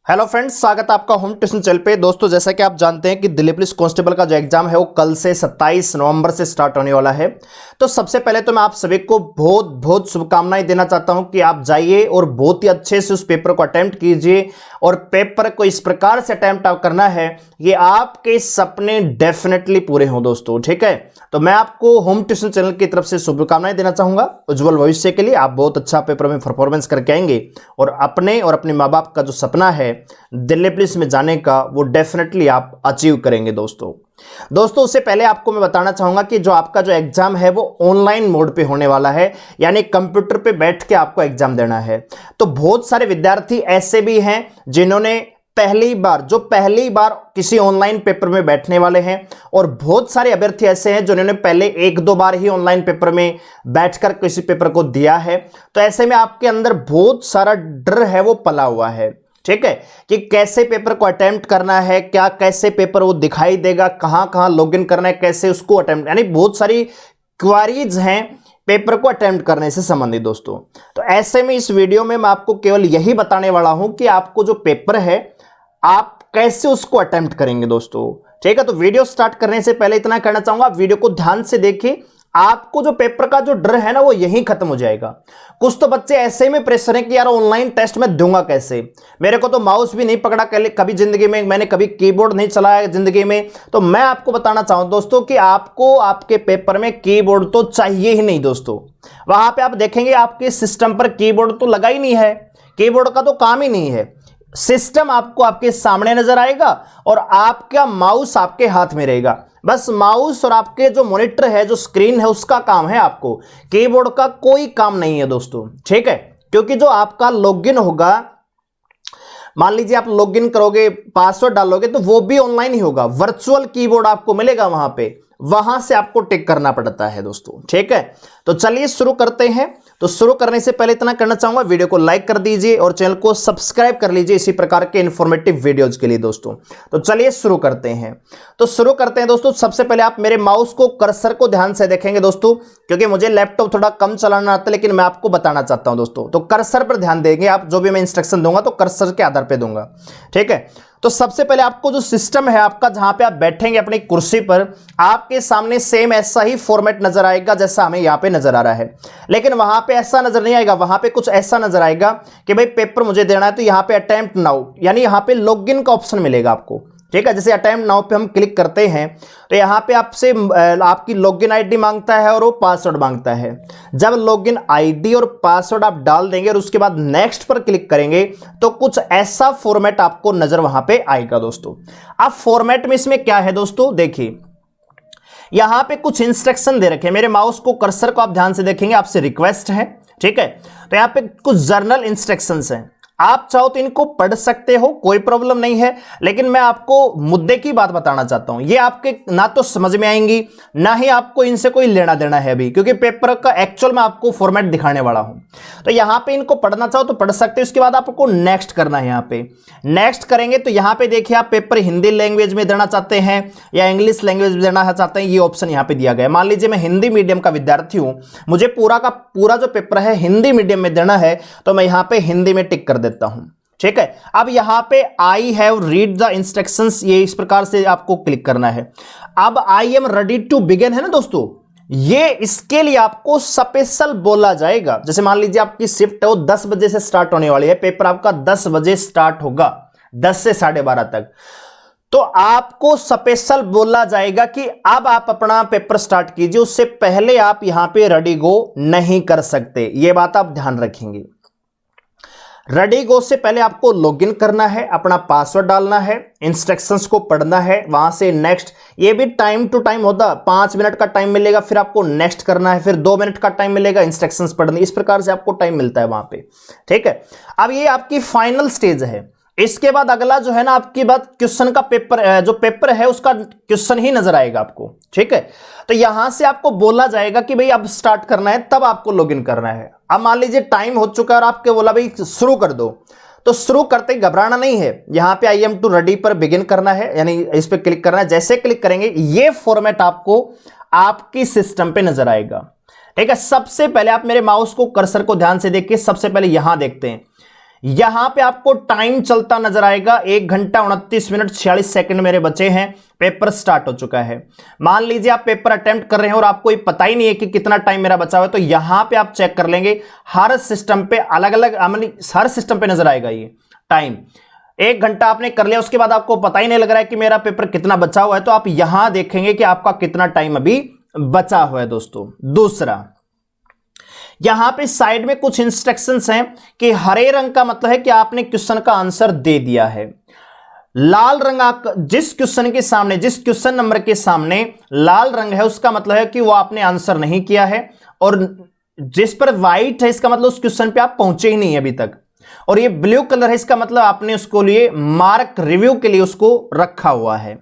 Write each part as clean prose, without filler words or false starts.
Hello friends, स्वागत है आपका होम ट्यूशन चैनल पे। दोस्तों, जैसा कि आप जानते हैं कि दिल्ली पुलिस कांस्टेबल का जो एग्जाम है वो कल से 27 नवंबर से स्टार्ट होने वाला है। तो सबसे पहले तो मैं आप सभी को बहुत बहुत शुभकामनाएं देना चाहता हूं कि आप जाइए और बहुत ही अच्छे से उस पेपर को अटेम्प्ट कीजिए। और पेपर को इस प्रकार से अटेम्प्ट करना है कि आपके सपने डेफिनेटली पूरे हों दोस्तों, ठीक है। तो मैं आपको होम ट्यूशन चैनल की तरफ से शुभकामनाएं देना चाहूंगा उज्जवल भविष्य के लिए। आप बहुत अच्छा पेपर में परफॉर्मेंस करके आएंगे और अपने माँ बाप का जो सपना है दिल्ली पुलिस में जाने का, वो डेफिनेटली आप अचीव करेंगे दोस्तों। उससे पहले आपको मैं बताना चाहूंगा कि जो आपका जो एग्जाम है वो ऑनलाइन मोड पे होने वाला है, यानी कंप्यूटर पे बैठ के आपको एग्जाम देना है। तो बहुत सारे विद्यार्थी ऐसे भी हैं जिन्होंने पहली बार किसी ऑनलाइन पेपर में बैठने वाले हैं, और बहुत सारे अभ्यर्थी ऐसे हैं जिन्होंने पहले एक दो बार ही ऑनलाइन पेपर में बैठकर किसी पेपर को दिया है। तो ऐसे में आपके अंदर बहुत सारा डर है वो पला हुआ है, ठीक है, कि कैसे पेपर को अटेम्प्ट करना है, क्या कैसे पेपर वो दिखाई देगा, कहां कहां लॉगिन करना है, कैसे उसको अटेम्प्ट, यानी बहुत सारी क्वारीज हैं पेपर को अटेम्प्ट करने से संबंधित दोस्तों। तो ऐसे में इस वीडियो में मैं आपको केवल यही बताने वाला हूं कि आपको जो पेपर है आप कैसे उसको अटेम्प्ट करेंगे दोस्तों, ठीक है। तो वीडियो स्टार्ट करने से पहले इतना कहना चाहूंगा, वीडियो को ध्यान से देखिए। आपको जो पेपर का जो डर है ना वो यहीं खत्म हो जाएगा। कुछ तो बच्चे ऐसे में प्रेशर है कि यार ऑनलाइन टेस्ट में दूंगा कैसे, मेरे को तो माउस भी नहीं पकड़ा कभी जिंदगी में, मैंने कभी कीबोर्ड नहीं चलाया जिंदगी में। तो मैं आपको बताना चाहूं दोस्तों कि आपको आपके पेपर में कीबोर्ड तो चाहिए ही नहीं दोस्तों। वहां पे आप देखेंगे आपके सिस्टम पर कीबोर्ड तो लगा ही नहीं है, कीबोर्ड का तो काम ही नहीं है। सिस्टम आपको आपके सामने नजर आएगा और आपका माउस आपके हाथ में रहेगा। बस माउस और आपके जो मॉनिटर है, जो स्क्रीन है, उसका काम है, आपको कीबोर्ड का कोई काम नहीं है दोस्तों, ठीक है। क्योंकि जो आपका लॉगिन होगा, मान लीजिए आप लॉगिन करोगे, पासवर्ड डालोगे, तो वो भी ऑनलाइन ही होगा। वर्चुअल कीबोर्ड आपको मिलेगा वहां से आपको टिक करना पड़ता है दोस्तों, ठीक है। तो चलिए शुरू करते हैं। तो शुरू करने से पहले इतना करना चाहूंगा, वीडियो को लाइक कर दीजिए और चैनल को सब्सक्राइब कर लीजिए इसी प्रकार के इंफॉर्मेटिव वीडियोज के लिए दोस्तों। तो चलिए शुरू करते हैं। दोस्तों, सबसे पहले आप मेरे माउस को, कर्सर को ध्यान से देखेंगे दोस्तों, क्योंकि मुझे लैपटॉप थोड़ा कम चलाना आता है, लेकिन मैं आपको बताना चाहता हूं दोस्तों। तो कर्सर पर ध्यान देंगे आप, जो भी मैं इंस्ट्रक्शन दूंगा तो कर्सर के आधार पर दूंगा, ठीक है। तो सबसे पहले आपको जो सिस्टम है आपका, जहां पे आप बैठेंगे अपनी कुर्सी पर, आपके सामने सेम ऐसा ही फॉर्मेट नजर आएगा जैसा हमें यहां पे नजर आ रहा है। लेकिन वहां पे ऐसा नजर नहीं आएगा, वहां पे कुछ ऐसा नजर आएगा कि भाई पेपर मुझे देना है, तो यहां पे अटेम्प्ट नाउ, यानी यहां पे लॉगिन का ऑप्शन मिलेगा आपको, ठीक है। जैसे अटेम्प्ट नाउ पे हम क्लिक करते हैं तो यहां पे आपसे आपकी लॉगिन आईडी मांगता है और वो पासवर्ड मांगता है। जब लॉगिन आईडी और पासवर्ड आप डाल देंगे और उसके बाद नेक्स्ट पर क्लिक करेंगे तो कुछ ऐसा फॉर्मेट आपको नजर वहां पे आएगा दोस्तों। अब फॉर्मेट में इसमें क्या है दोस्तों, देखिए यहां पे कुछ इंस्ट्रक्शन दे रखे हैं। मेरे माउस को, कर्सर को आप ध्यान से देखेंगे, आपसे रिक्वेस्ट है, ठीक है। तो यहां पे कुछ जर्नल इंस्ट्रक्शंस हैं, आप चाहो तो इनको पढ़ सकते हो, कोई प्रॉब्लम नहीं है। लेकिन मैं आपको मुद्दे की बात बताना चाहता हूं, ये आपके ना तो समझ में आएंगी, ना ही आपको इनसे कोई लेना देना है अभी, क्योंकि पेपर का एक्चुअल में आपको फॉर्मेट दिखाने वाला हूं। तो यहां पे इनको पढ़ना चाहो तो पढ़ सकते हो। उसके बाद आपको नेक्स्ट करना है। यहां पे नेक्स्ट करेंगे तो यहां पे देखिए, आप पेपर हिंदी लैंग्वेज में देना चाहते हैं या इंग्लिश लैंग्वेज में देना चाहते हैं, ये ऑप्शन यहां पे दिया गया है। मान लीजिए मैं हिंदी मीडियम का विद्यार्थी हूं, मुझे पूरा का पूरा जो पेपर है हिंदी मीडियम में देना है, तो मैं यहां पे हिंदी में टिक कर देता हूं, ठीक है। अब यहां पे I have read the instructions, ये इस प्रकार से आपको क्लिक करना है। अब I am ready to begin है ना दोस्तों, ये इसके लिए आपको स्पेशल बोला जाएगा। जैसे मान लीजिए आपकी शिफ्ट है वो 10 बजे से स्टार्ट होने वाली है, पेपर आपका 10 बजे स्टार्ट होगा, 10 से 12:30 तक। तो आपको स्पेशल बोला जाएगा कि अब आप अपना पेपर स्टार्ट कीजिए, उससे पहले आप यहां पे रेडी गो नहीं कर सकते, ये बात आप ध्यान रखेंगे। रेडी गो से पहले आपको लॉगिन करना है, अपना पासवर्ड डालना है, इंस्ट्रक्शंस को पढ़ना है, वहां से नेक्स्ट, ये भी टाइम टू टाइम होता, 5 मिनट का टाइम मिलेगा, फिर आपको नेक्स्ट करना है, फिर 2 मिनट का टाइम मिलेगा इंस्ट्रक्शंस पढ़ने, इस प्रकार से आपको टाइम मिलता है वहां पे, ठीक है। अब ये आपकी फाइनल स्टेज है। इसके बाद अगला जो है ना, आपकी बात क्वेश्चन का पेपर, जो पेपर है उसका क्वेश्चन ही नजर आएगा आपको, ठीक है। तो यहां से आपको बोला जाएगा कि भाई अब स्टार्ट करना है, तब आपको लॉगिन करना है। अब मान लीजिए टाइम हो चुका है और आपके बोला भाई शुरू कर दो, तो शुरू करते ही घबराना नहीं है। यहां पे आई एम टू रेडी पर बिगिन करना है, यानी इस पर क्लिक करना है। जैसे क्लिक करेंगे ये फॉर्मेट आपको आपकी सिस्टम पे नजर आएगा, ठीक है। सबसे पहले आप मेरे माउस को, कर्सर को ध्यान से देखिए, सबसे पहले यहां देखते हैं, यहां पे आपको टाइम चलता नजर आएगा, 1 घंटा 29 मिनट 46 सेकंड मेरे बचे हैं, पेपर स्टार्ट हो चुका है। मान लीजिए आप पेपर अटेम्प्ट कर रहे हैं और आपको ये पता ही नहीं है कि कितना टाइम मेरा बचा हुआ है, तो यहां पे आप चेक कर लेंगे, हर सिस्टम पे अलग अलग, हर सिस्टम पे नजर आएगा ये टाइम। 1 घंटा आपने कर लिया, उसके बाद आपको पता ही नहीं लग रहा है कि मेरा पेपर कितना बचा हुआ है, तो आप यहां देखेंगे कि आपका कितना टाइम अभी बचा हुआ है दोस्तों। दूसरा, यहां पे साइड में कुछ इंस्ट्रक्शंस हैं कि हरे रंग का मतलब है कि आपने क्वेश्चन का आंसर दे दिया है, लाल रंग जिस क्वेश्चन के सामने, जिस क्वेश्चन नंबर के सामने लाल रंग है उसका मतलब है कि वो आपने आंसर नहीं किया है, और जिस पर व्हाइट है इसका मतलब उस क्वेश्चन पे आप पहुंचे ही नहीं अभी तक, और ये ब्लू कलर है इसका मतलब आपने उसको लिए मार्क रिव्यू के लिए उसको रखा हुआ है।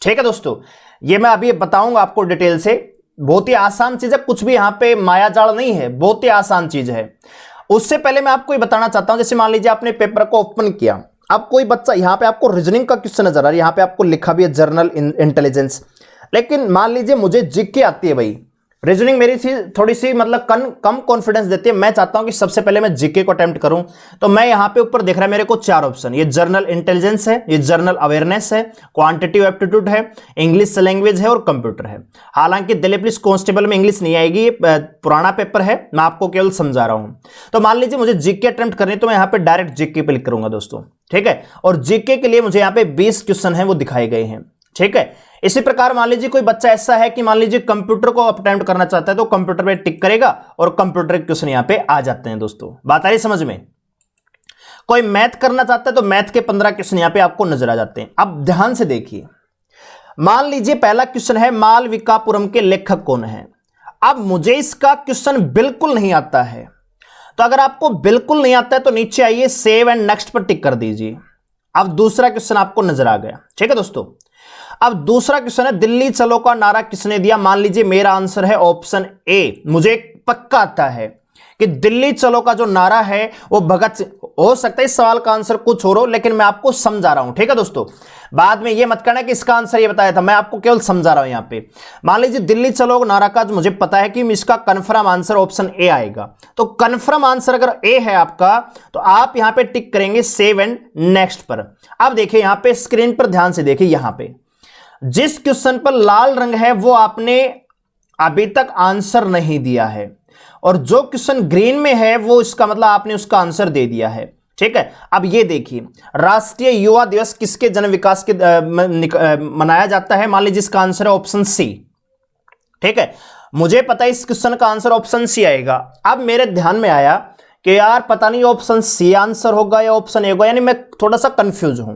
ठीक है दोस्तों, ये मैं अभी बताऊंगा आपको डिटेल से, बहुत ही आसान चीज है, कुछ भी यहां पे माया जाल नहीं है, बहुत ही आसान चीज है। उससे पहले मैं आपको ये बताना चाहता हूं, जैसे मान लीजिए आपने पेपर को ओपन किया, अब कोई बच्चा, यहां पे आपको रीजनिंग का क्वेश्चन नजर आ रहा है, यहां पे आपको लिखा भी है जनरल इंटेलिजेंस, लेकिन मान लीजिए मुझे जीके आती है भाई, रीजनिंग मेरी थोड़ी सी मतलब कम कॉन्फिडेंस देती है, मैं चाहता हूं कि सबसे पहले मैं जीके को अटेम्प्ट करूं, तो मैं यहां पे ऊपर देख रहा है मेरे को 4 ऑप्शन, ये जनरल इंटेलिजेंस है, ये जनरल अवेयरनेस है, क्वांटिटेटिव एप्टीट्यूड है, इंग्लिश लैंग्वेज है और कंप्यूटर है। हालांकि दिल्ली पुलिस कांस्टेबल में इंग्लिश नहीं आएगी, ये पुराना पेपर है, मैं आपको केवल समझा रहा हूं। तो मान लीजिए मुझे जीके अटेम्प्ट करनी है, तो मैं यहां पर डायरेक्ट जीके पे क्लिक करूंगा दोस्तों। ठीक है, और जीके के लिए मुझे यहां पे 20 क्वेश्चन है वो दिखाए गए हैं। ठीक है, इसी प्रकार मान लीजिए कोई बच्चा ऐसा है कि मान लीजिए कंप्यूटर को अटेम्प्ट करना चाहता है, तो कंप्यूटर पे टिक करेगा और कंप्यूटर के क्वेश्चन यहां पे आ जाते हैं दोस्तों। बात आ रही समझ में? कोई मैथ करना चाहता है तो मैथ के 15 क्वेश्चन यहां पे आपको नजर आ जाते हैं। अब ध्यान से देखिए, मान लीजिए पहला क्वेश्चन है मालविकापुरम के लेखक कौन है। अब मुझे इसका क्वेश्चन बिल्कुल नहीं आता है, तो अगर आपको बिल्कुल नहीं आता है तो नीचे आइए, सेव एंड नेक्स्ट पर टिक कर दीजिए। अब दूसरा क्वेश्चन आपको नजर आ गया। ठीक है दोस्तों, अब दूसरा क्वेश्चन है दिल्ली चलो का नारा किसने दिया। मान लीजिए मेरा आंसर है ऑप्शन ए, मुझे पक्का आता है कि दिल्ली चलो का जो नारा है वो भगत सिंह, हो सकता है इस सवाल का आंसर कुछ और हो, लेकिन मैं आपको समझा रहा हूं। ठीक है दोस्तों, बाद में ये मत करना कि इसका आंसर ये बताया था, मैं आपको केवल समझा रहा हूं। यहां पे मान लीजिए दिल्ली चलो नारा का मुझे पता है कि इसका कंफर्म आंसर ऑप्शन ए आएगा, तो कंफर्म आंसर अगर ए है आपका, तो आप यहां पे टिक करेंगे सेव एंड नेक्स्ट पर। अब देखिए यहां पे स्क्रीन पर ध्यान से देखिए, यहां पे जिस क्वेश्चन पर लाल रंग है वो आपने अभी तक आंसर नहीं दिया है, और जो क्वेश्चन ग्रीन में है वो इसका मतलब आपने उसका आंसर दे दिया है। ठीक है, अब ये देखिए, राष्ट्रीय युवा दिवस किसके जन विकास के मनाया जाता है। मान लीजिए इसका आंसर है ऑप्शन सी। ठीक है, मुझे पता है इस क्वेश्चन का आंसर ऑप्शन सी आएगा। अब मेरे ध्यान में आया कि यार पता नहीं ऑप्शन सी आंसर होगा या ऑप्शन ए होगा, यानी मैं थोड़ा सा कंफ्यूज हूं,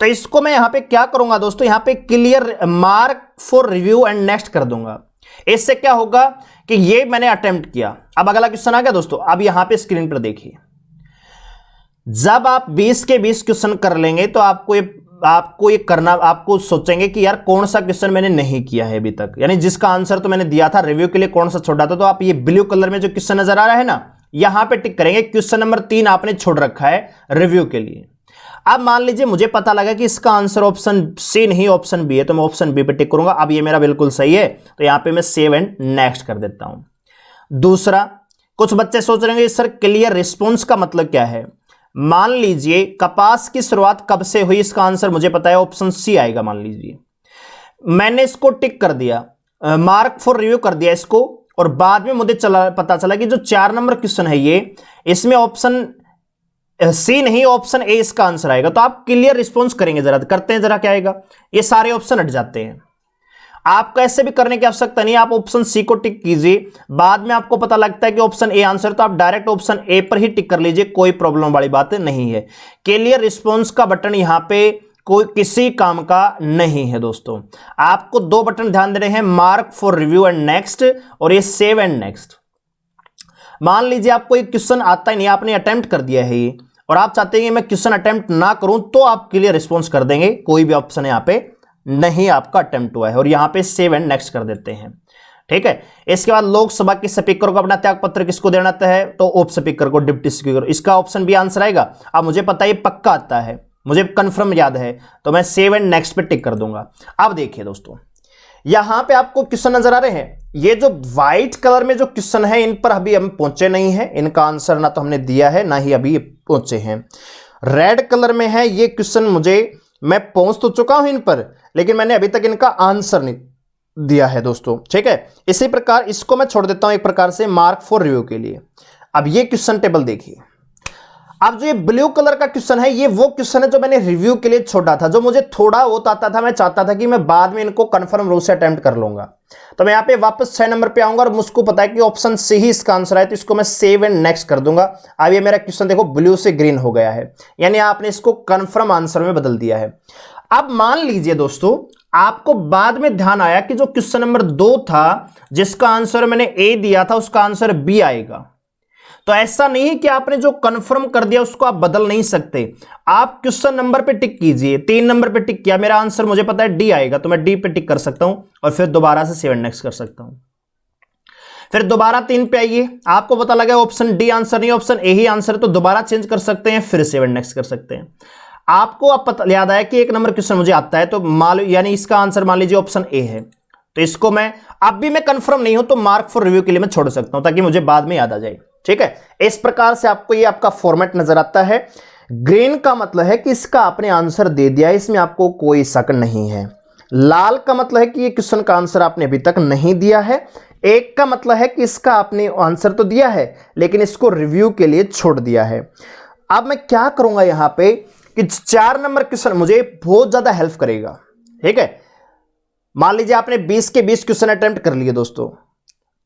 तो इसको मैं यहां पे क्या करूंगा दोस्तों, यहां पे clear mark for review and next कर दूंगा। इससे क्या होगा कि ये मैंने अटेम्प्ट किया। अब अगला क्वेश्चन आ गया दोस्तों। अब यहां पे स्क्रीन पर देखिए, जब आप 20 के 20 क्वेश्चन कर लेंगे तो आपको ये करना, आपको सोचेंगे कि यार कौन सा क्वेश्चन मैंने नहीं किया है अभी तक, यानी जिसका आंसर तो मैंने दिया था रिव्यू के लिए, कौन सा छोड़ा था। तो आप ये ब्लू कलर में जो क्वेश्चन नजर आ रहा है ना, यहां पे टिक करेंगे, क्वेश्चन नंबर 3 आपने छोड़ रखा है रिव्यू के लिए। अब मान लीजिए मुझे पता लगा कि इसका आंसर ऑप्शन सी नहीं ऑप्शन बी है, तो मैं ऑप्शन बी पे टिक करूंगा। अब ये मेरा बिल्कुल सही है, तो यहां पे मैं सेव एंड नेक्स्ट कर देता हूं। दूसरा, कुछ बच्चे सोच रहे हैं सर क्लियर रिस्पॉन्स का मतलब क्या है। मान लीजिए कपास की शुरुआत कब से हुई, इसका आंसर मुझे पता है ऑप्शन सी आएगा। मान लीजिए मैंने इसको टिक कर दिया, मार्क फॉर रिव्यू कर दिया इसको, और बाद में मुझे पता चला कि जो 4 नंबर क्वेश्चन है ये, इसमें ऑप्शन सी नहीं ऑप्शन ए इसका आंसर आएगा। तो आप क्लियर रिस्पॉन्स करेंगे, जरा करते हैं, जरा क्या आएगा, ये सारे ऑप्शन हट जाते हैं। आपको ऐसे भी करने की आवश्यकता नहीं, आप ऑप्शन सी को टिक कीजिए, बाद में आपको पता लगता है कि ऑप्शन ए आंसर, तो आप डायरेक्ट ऑप्शन ए पर ही टिक कर लीजिए, कोई प्रॉब्लम वाली बात नहीं है। क्लियर रिस्पॉन्स का बटन यहां पे कोई किसी काम का नहीं है दोस्तों। आपको 2 बटन ध्यान दे रहे हैं, mark for review and next, और ये सेव एंड नेक्स्ट। मान लीजिए आपको एक क्वेश्चन आता ही नहीं, आपने अटेम्प्ट कर दिया है ये, और आप चाहते हैं कि मैं क्वेश्चन अटेम्प्ट ना करूं, तो आप क्लियर रिस्पॉन्स कर देंगे, कोई भी ऑप्शन यहां पे नहीं आपका अटेम्प्ट हुआ है, और यहां पे सेव एंड नेक्स्ट कर देते हैं। ठीक है, इसके बाद लोकसभा के स्पीकर को अपना त्याग पत्र किसको देना है, तो उप स्पीकर को, डिप्टी स्पीकर, इसका ऑप्शन भी आंसर आएगा। अब मुझे पता है ये पक्का आता है, मुझे कंफर्म याद है, तो मैं सेव एंड नेक्स्ट पे टिक कर दूंगा। अब देखिए दोस्तों, यहां पे आपको क्वेश्चन नजर आ रहे हैं, ये जो व्हाइट कलर में जो क्वेश्चन है इन पर अभी हम पहुंचे नहीं है, इनका आंसर ना तो हमने दिया है ना ही अभी पहुंचे हैं। रेड कलर में है ये क्वेश्चन, मैं पहुंच तो चुका हूं इन पर, लेकिन मैंने अभी तक इनका आंसर नहीं दिया है दोस्तों, ठीक है। इसी प्रकार इसको मैं छोड़ देता हूं एक प्रकार से मार्क फॉर रिव्यू के लिए। अब ये क्वेश्चन टेबल देखिए। अब जो ये ब्लू कलर का क्वेश्चन है, ये वो क्वेश्चन है जो मैंने रिव्यू के लिए छोड़ा था, जो मुझे थोड़ा बहुत आता था, मैं चाहता था कि मैं बाद में इनको कंफर्म रूप से अटेम्प्ट कर लूंगा। तो मैं यहां पे वापस 6 नंबर पे आऊंगा और मुझको पता है कि ऑप्शन सी ही इसका आंसर है, तो इसको मैं सेव एंड नेक्स्ट कर दूंगा। अब ये मेरा क्वेश्चन देखो ब्लू से ग्रीन हो गया है, यानी आपने इसको कंफर्म आंसर में बदल दिया है। अब मान लीजिए दोस्तों, आपको बाद में ध्यान आया कि जो क्वेश्चन नंबर 2 था जिसका आंसर मैंने ए दिया था, उसका आंसर बी आएगा। तो ऐसा नहीं है कि आपने जो कंफर्म कर दिया उसको आप बदल नहीं सकते। आप क्वेश्चन नंबर पे टिक कीजिए, 3 नंबर पे टिक किया, मेरा आंसर मुझे पता है डी आएगा, तो मैं डी पे टिक कर सकता हूं और फिर दोबारा से 7 नेक्स्ट कर सकता हूं। फिर दोबारा 3 पे आइए, आपको पता लगा ऑप्शन डी आंसर नहीं, ऑप्शन ए ही आंसर है, तो दोबारा चेंज कर सकते हैं, फिर 7 नेक्स्ट कर सकते हैं। आपको अब पता याद आया कि 1 नंबर क्वेश्चन मुझे आता है, तो मान यानी इसका आंसर मान लीजिए ऑप्शन ए है, तो इसको मैं अब भी मैं कंफर्म नहीं हूं तो मार्क फॉर रिव्यू के लिए मैं छोड़ सकता हूं, ताकि मुझे बाद में याद आ जाए, ठीक है। इस प्रकार से आपको ये आपका फॉर्मेट नजर आता है। ग्रीन का मतलब है कि इसका आपने आंसर दे दिया है, इसमें आपको कोई शक नहीं है। लाल का मतलब है कि ये क्वेश्चन का आंसर आपने अभी तक नहीं दिया है। एक का मतलब है कि इसका आपने आंसर तो दिया है लेकिन इसको रिव्यू के लिए छोड़ दिया है। अब मैं क्या करूंगा यहां पे कि 4 नंबर क्वेश्चन मुझे बहुत ज्यादा हेल्प करेगा, ठीक है। मान लीजिए आपने 20 के 20 क्वेश्चन अटेम्प्ट कर लिए दोस्तों,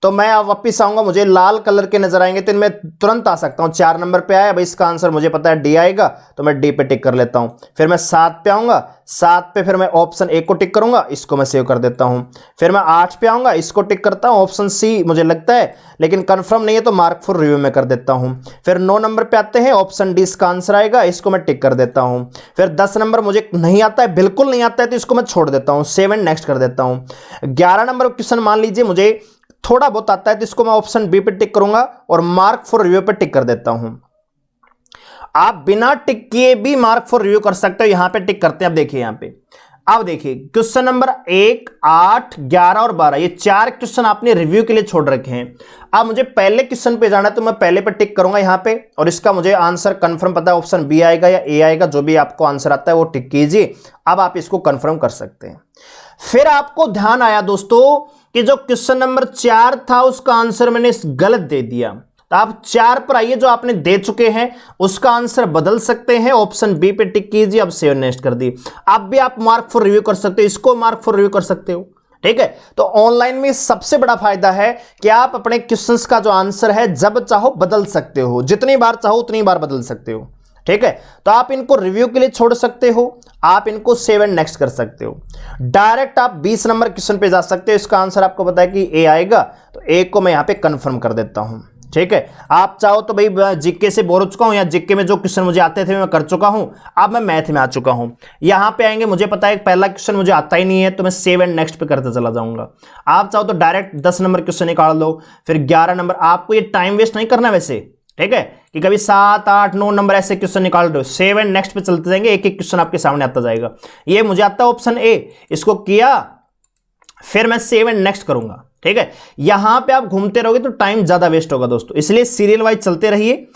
तो मैं अब वापिस आऊंगा, मुझे लाल कलर के नजर आएंगे तो इनमें तुरंत आ सकता हूं। 4 नंबर पे आया, भाई इसका आंसर मुझे पता है डी आएगा, तो मैं डी पे टिक कर लेता हूं। फिर मैं 7 पे आऊंगा, 7 पे फिर मैं ऑप्शन ए को टिक करूंगा, इसको मैं सेव कर देता हूं। फिर मैं 8 पे आऊंगा, इसको टिक करता हूं, ऑप्शन सी मुझे लगता है लेकिन कंफर्म नहीं है तो मार्क फॉर रिव्यू में कर देता हूं। फिर 9 नंबर पे आते हैं, ऑप्शन डी इसका आंसर आएगा, इसको मैं टिक कर देता हूं। फिर 10 नंबर मुझे नहीं आता है, बिल्कुल नहीं आता है, तो इसको मैं छोड़ देता हूं, 7 नेक्स्ट कर देता हूं। 11 नंबर क्वेश्चन मान लीजिए मुझे थोड़ा बहुत आता है, तो इसको मैं ऑप्शन बी पे टिक करूंगा और मार्क फॉर रिव्यू पे टिक कर देता हूं। आप बिना टिक किए भी मार्क फॉर रिव्यू कर सकते हो, यहां पे टिक करते हैं। अब देखिए यहां पे, अब देखिए क्वेश्चन नंबर 1, 8, 11 और 12, ये 4 क्वेश्चन आपने रिव्यू के लिए छोड़ रखे हैं। अब मुझे पहले क्वेश्चन पे जाना है, तो मैं पहले पे टिक करूंगा यहां पे, और इसका मुझे आंसर कंफर्म पता है, ऑप्शन बी आएगा या ए आएगा, जो भी आपको आंसर आता है वो टिक कीजिए। अब आप इसको कंफर्म कर सकते हैं। फिर आपको ध्यान आया दोस्तों कि जो क्वेश्चन नंबर 4 था उसका आंसर मैंने गलत दे दिया, तो आप 4 पर आइए, जो आपने दे चुके हैं उसका आंसर बदल सकते हैं, ऑप्शन बी पे टिक कीजिए, अब सेव नेक्स्ट कर दी। अब भी आप मार्क फॉर रिव्यू कर सकते हो, इसको मार्क फॉर रिव्यू कर सकते हो, ठीक है। तो ऑनलाइन में सबसे बड़ा फायदा है कि आप अपने क्वेश्चंस का जो आंसर है जब चाहो बदल सकते हो, जितनी बार चाहो उतनी बार बदल सकते हो, ठीक है। तो आप इनको रिव्यू के लिए छोड़ सकते हो, आप इनको सेव एंड नेक्स्ट कर सकते हो। डायरेक्ट आप 20 नंबर क्वेश्चन पे जा सकते हो, इसका आंसर आपको पता है कि ए आएगा, तो ए को मैं यहां पे कंफर्म कर देता हूं, ठीक है। आप चाहो तो भाई जीके से बोर हो चुका हूं, या जीके में जो क्वेश्चन मुझे आते थे मैं कर चुका हूं, अब मैं मैथ में आ चुका हूं, यहां पे आएंगे, मुझे पता है पहला क्वेश्चन मुझे आता ही नहीं है, तो मैं सेव एंड नेक्स्ट पे करते चला जाऊंगा। आप चाहो तो डायरेक्ट 10 नंबर क्वेश्चन निकाल लो, फिर 11 नंबर, आपको ये टाइम वेस्ट नहीं करना वैसे, ठीक है, कि कभी 7, 8, 9 नंबर ऐसे क्वेश्चन निकाल दो, 7 नेक्स्ट पे चलते जाएंगे, एक एक क्वेश्चन आपके सामने आता जाएगा। ये मुझे आता है ऑप्शन ए, इसको किया, फिर मैं 7 नेक्स्ट करूंगा, ठीक है। यहां पे आप घूमते रहोगे तो टाइम ज्यादा वेस्ट होगा दोस्तों, इसलिए सीरियल वाइज चलते रहिए।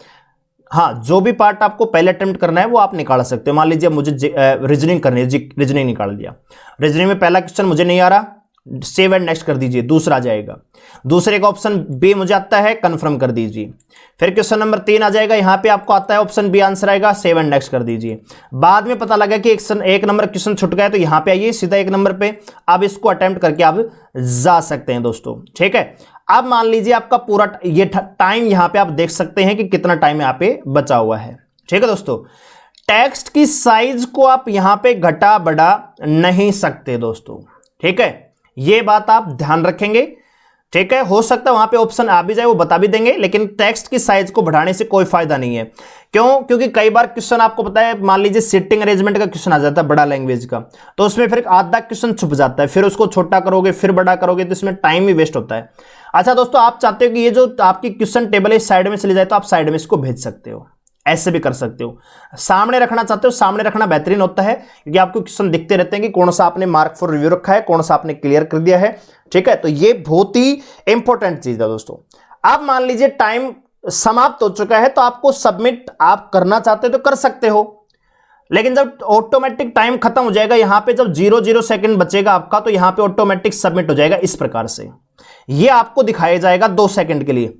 हाँ, जो भी पार्ट आपको पहले अटेम्प्ट करना है वो आप निकाल सकते हो। मान लीजिए मुझे रीजनिंग करनी है, रीजनिंग निकाल दिया, रीजनिंग में पहला क्वेश्चन मुझे नहीं आ रहा, सेव एंड नेक्स्ट कर दीजिए, दूसरा जाएगा, दूसरे का ऑप्शन बी मुझे आता है, कंफर्म कर दीजिए। फिर क्वेश्चन नंबर 3 आ जाएगा, यहां पे आपको आता है ऑप्शन बी आंसर आएगा, सेव एंड नेक्स्ट कर दीजिए। बाद में पता लगा कि एक नंबर क्वेश्चन छूट गया, तो यहां पे आइए सीधा 1 नंबर पे, अब इसको अटेम्प्ट करके आप जा सकते हैं दोस्तों, ठीक है। अब मान लीजिए आपका पूरा ये टाइम यहां पे आप देख सकते हैं कि कितना टाइम यहाँ पे बचा हुआ है, ठीक है दोस्तों। टेक्स्ट की साइज को आप यहां पे घटा बढ़ा नहीं सकते दोस्तों, ठीक है, ये बात आप ध्यान रखेंगे, ठीक है। हो सकता है वहां पे ऑप्शन आ भी जाए, वो बता भी देंगे, लेकिन टेक्स्ट की साइज को बढ़ाने से कोई फायदा नहीं है। क्यों? क्योंकि कई बार क्वेश्चन आपको पता है, मान लीजिए सिटिंग अरेंजमेंट का क्वेश्चन आ जाता है बड़ा लैंग्वेज का, तो उसमें फिर आधा क्वेश्चन छुप जाता है, फिर उसको छोटा करोगे फिर बड़ा करोगे, तो इसमें टाइम भी वेस्ट होता है। अच्छा दोस्तों, आप चाहते हो कि ये जो आपकी क्वेश्चन टेबल है साइड में चली जाए, तो आप साइड में इसको भेज सकते हो, ऐसे भी कर सकते हो। सामने रखना चाहते हो, सामने रखना बेहतरीन होता है, क्योंकि आपको क्वेश्चन दिखते रहते हैं कि कौन सा आपने मार्क फॉर रिव्यू रखा है, कौन सा आपने क्लियर कर दिया है। ठीक है, तो ये बहुत ही इंपॉर्टेंट चीज है दोस्तों। अब मान लीजिए टाइम समाप्त हो चुका है, तो आपको सबमिट आप करना चाहते हो तो कर सकते हो, लेकिन जब ऑटोमेटिक टाइम खत्म हो जाएगा, यहां पे जब 0 सेकंड बचेगा आपका, तो यहां पे ऑटोमेटिक सबमिट हो जाएगा इस प्रकार से। ये आपको दिखाया जाएगा 2 सेकंड के लिए,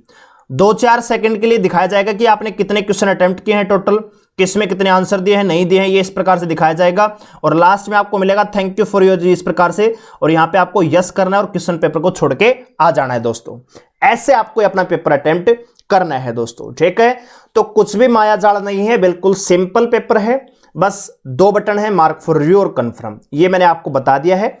2-4 सेकंड के लिए दिखाया जाएगा कि आपने कितने क्वेश्चन अटेम्प्ट किए हैं टोटल, किसमें कितने आंसर दिए हैं, नहीं दिए हैं, ये इस प्रकार से दिखाया जाएगा। और लास्ट में आपको मिलेगा थैंक यू फॉर योर इस प्रकार से, और यहां पे आपको यस करना है और क्वेश्चन पेपर को छोड़ के आ जाना है दोस्तों। ऐसे आपको अपना पेपर अटेम्प्ट करना है दोस्तों। ठीक है, तो कुछ भी माया जाल नहीं है, बिल्कुल सिंपल पेपर है। बस 2 बटन है, मार्क फॉर रिव्यू और कंफर्म, ये मैंने आपको बता दिया है।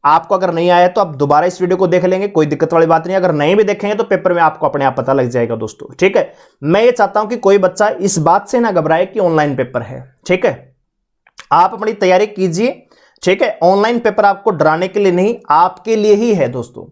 आपको अगर नहीं आया तो आप दोबारा इस वीडियो को देख लेंगे, कोई दिक्कत वाली बात नहीं। अगर नहीं भी देखेंगे तो पेपर में आपको अपने आप पता लग जाएगा दोस्तों। ठीक है, मैं ये चाहता हूं कि कोई बच्चा इस बात से ना घबराए कि ऑनलाइन पेपर है। ठीक है, आप अपनी तैयारी कीजिए। ठीक है, ऑनलाइन पेपर आपको डराने के लिए नहीं, आपके लिए ही है दोस्तों।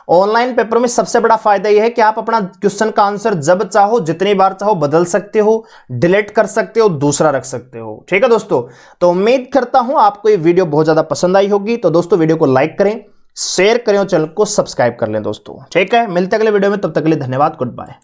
ऑनलाइन पेपर में सबसे बड़ा फायदा यह है कि आप अपना क्वेश्चन का आंसर जब चाहो, जितनी बार चाहो बदल सकते हो, डिलीट कर सकते हो, दूसरा रख सकते हो। ठीक है दोस्तों, तो उम्मीद करता हूं आपको ये वीडियो बहुत ज्यादा पसंद आई होगी। तो दोस्तों वीडियो को लाइक करें, शेयर करें और चैनल को सब्सक्राइब कर लें दोस्तों। ठीक है, मिलते हैं अगले वीडियो में, तब तक के लिए धन्यवाद, गुड बाय।